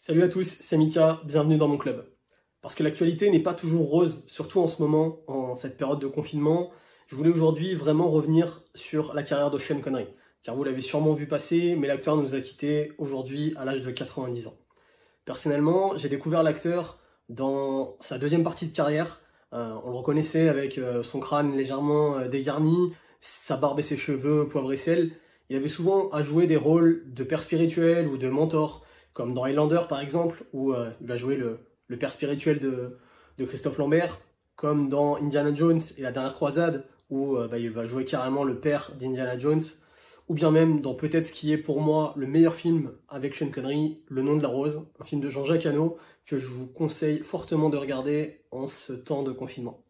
Salut à tous, c'est Mika, bienvenue dans mon club. Parce que l'actualité n'est pas toujours rose, surtout en ce moment, en cette période de confinement, je voulais aujourd'hui vraiment revenir sur la carrière de Sean Connery. Car vous l'avez sûrement vu passer, mais l'acteur nous a quittés aujourd'hui à l'âge de 90 ans. Personnellement, j'ai découvert l'acteur dans sa deuxième partie de carrière. On le reconnaissait avec son crâne légèrement dégarni, sa barbe et ses cheveux poivre et sel. Il avait souvent à jouer des rôles de père spirituel ou de mentor, comme dans Highlander par exemple, où il va jouer le père spirituel de Christophe Lambert, comme dans Indiana Jones et la dernière croisade, où il va jouer carrément le père d'Indiana Jones, ou bien même dans peut-être ce qui est pour moi le meilleur film avec Sean Connery, Le Nom de la Rose, un film de Jean-Jacques Hano que je vous conseille fortement de regarder en ce temps de confinement.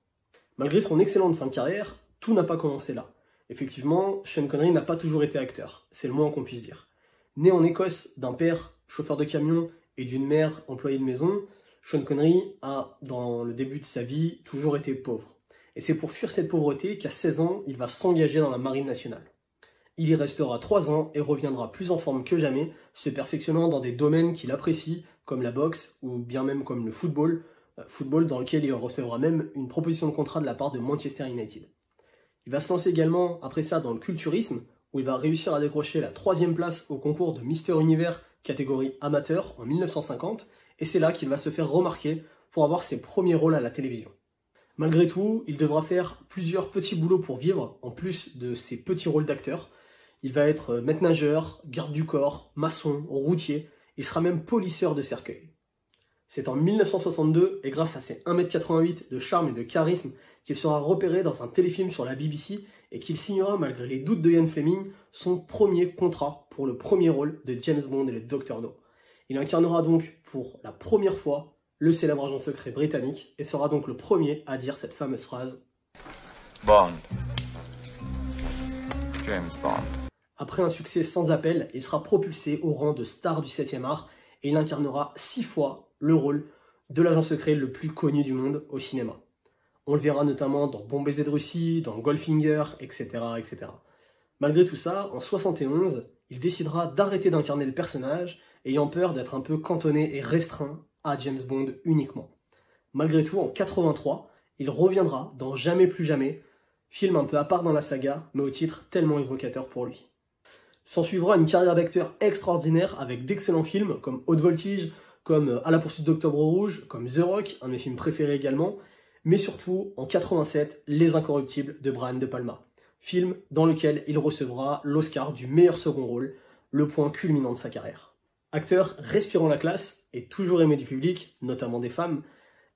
Malgré son excellente fin de carrière, tout n'a pas commencé là. Effectivement, Sean Connery n'a pas toujours été acteur, c'est le moins qu'on puisse dire. Né en Écosse d'un père chauffeur de camion et d'une mère employée de maison, Sean Connery a, dans le début de sa vie, toujours été pauvre. Et c'est pour fuir cette pauvreté qu'à 16 ans, il va s'engager dans la Marine nationale. Il y restera 3 ans et reviendra plus en forme que jamais, se perfectionnant dans des domaines qu'il apprécie, comme la boxe ou bien même comme le football, football dans lequel il recevra même une proposition de contrat de la part de Manchester United. Il va se lancer également après ça dans le culturisme, où il va réussir à décrocher la 3e place au concours de Mister Univers catégorie amateur en 1950, et c'est là qu'il va se faire remarquer pour avoir ses premiers rôles à la télévision. Malgré tout, il devra faire plusieurs petits boulots pour vivre, en plus de ses petits rôles d'acteur. Il va être maître-nageur, garde du corps, maçon, routier, il sera même polisseur de cercueils. C'est en 1962, et grâce à ses 1m88 de charme et de charisme, qu'il sera repéré dans un téléfilm sur la BBC et qu'il signera, malgré les doutes de Ian Fleming, son premier contrat pour le premier rôle de James Bond et le Dr No. Il incarnera donc pour la première fois le célèbre agent secret britannique et sera donc le premier à dire cette fameuse phrase Bond. James Bond. Après un succès sans appel, il sera propulsé au rang de star du 7e art et il incarnera 6 fois le rôle de l'agent secret le plus connu du monde au cinéma. On le verra notamment dans Bon baiser de Russie, dans Goldfinger, etc., etc. Malgré tout ça, en 71, il décidera d'arrêter d'incarner le personnage, ayant peur d'être un peu cantonné et restreint à James Bond uniquement. Malgré tout, en 83, il reviendra dans Jamais plus jamais, film un peu à part dans la saga, mais au titre tellement évocateur pour lui. S'ensuivra une carrière d'acteur extraordinaire avec d'excellents films comme Haute Voltige, comme À la poursuite d'Octobre Rouge, comme The Rock, un de mes films préférés également, mais surtout en 87, Les Incorruptibles de Brian De Palma, film dans lequel il recevra l'Oscar du meilleur second rôle, le point culminant de sa carrière. Acteur respirant la classe et toujours aimé du public, notamment des femmes,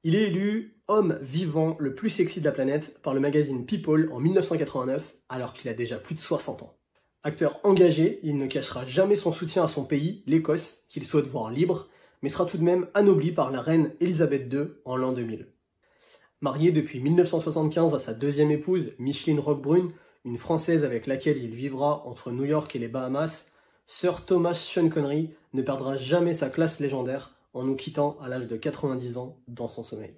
il est élu homme vivant le plus sexy de la planète par le magazine People en 1989, alors qu'il a déjà plus de 60 ans. Acteur engagé, il ne cachera jamais son soutien à son pays, l'Écosse, qu'il souhaite voir libre, mais sera tout de même anobli par la reine Elisabeth II en l'an 2000. Marié depuis 1975 à sa deuxième épouse, Micheline Roquebrune, une Française avec laquelle il vivra entre New York et les Bahamas, Sir Thomas Sean Connery ne perdra jamais sa classe légendaire en nous quittant à l'âge de 90 ans dans son sommeil.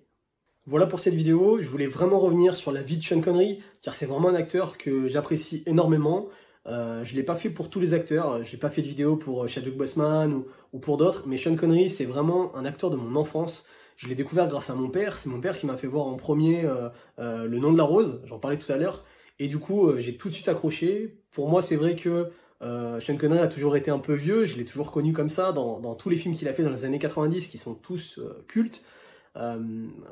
Voilà pour cette vidéo, je voulais vraiment revenir sur la vie de Sean Connery, car c'est vraiment un acteur que j'apprécie énormément. Je ne l'ai pas fait pour tous les acteurs, je n'ai pas fait de vidéo pour Chadwick Boseman ou pour d'autres, mais Sean Connery c'est vraiment un acteur de mon enfance. Je l'ai découvert grâce à mon père, c'est mon père qui m'a fait voir en premier Le Nom de la Rose, j'en parlais tout à l'heure, et du coup j'ai tout de suite accroché. Pour moi c'est vrai que Sean Connery a toujours été un peu vieux, je l'ai toujours connu comme ça dans tous les films qu'il a fait dans les années 90 qui sont tous cultes.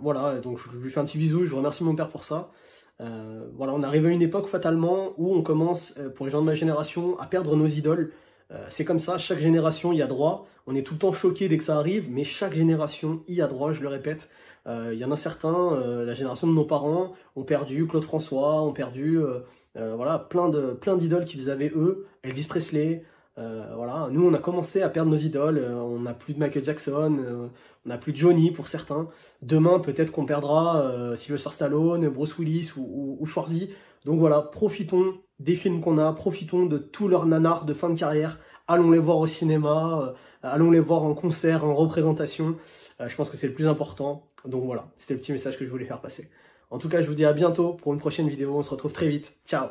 Voilà, donc je lui fais un petit bisou, je remercie mon père pour ça. Voilà, on arrive à une époque fatalement où on commence, pour les gens de ma génération, à perdre nos idoles. C'est comme ça, chaque génération y a droit. On est tout le temps choqué dès que ça arrive, mais chaque génération y a droit, je le répète. Il y en a certains, la génération de nos parents, ont perdu Claude François, ont perdu voilà, plein d'idoles qu'ils avaient eux, Elvis Presley. Voilà. Nous, on a commencé à perdre nos idoles, on n'a plus de Michael Jackson, on n'a plus de Johnny pour certains. Demain, peut-être qu'on perdra Sylvester Stallone, Bruce Willis ou Schwarzy. Donc voilà, profitons des films qu'on a, profitons de tous leurs nanars de fin de carrière, allons les voir au cinéma, allons les voir en concert, en représentation, je pense que c'est le plus important. Donc voilà, c'était le petit message que je voulais faire passer. En tout cas, je vous dis à bientôt pour une prochaine vidéo, on se retrouve très vite, ciao!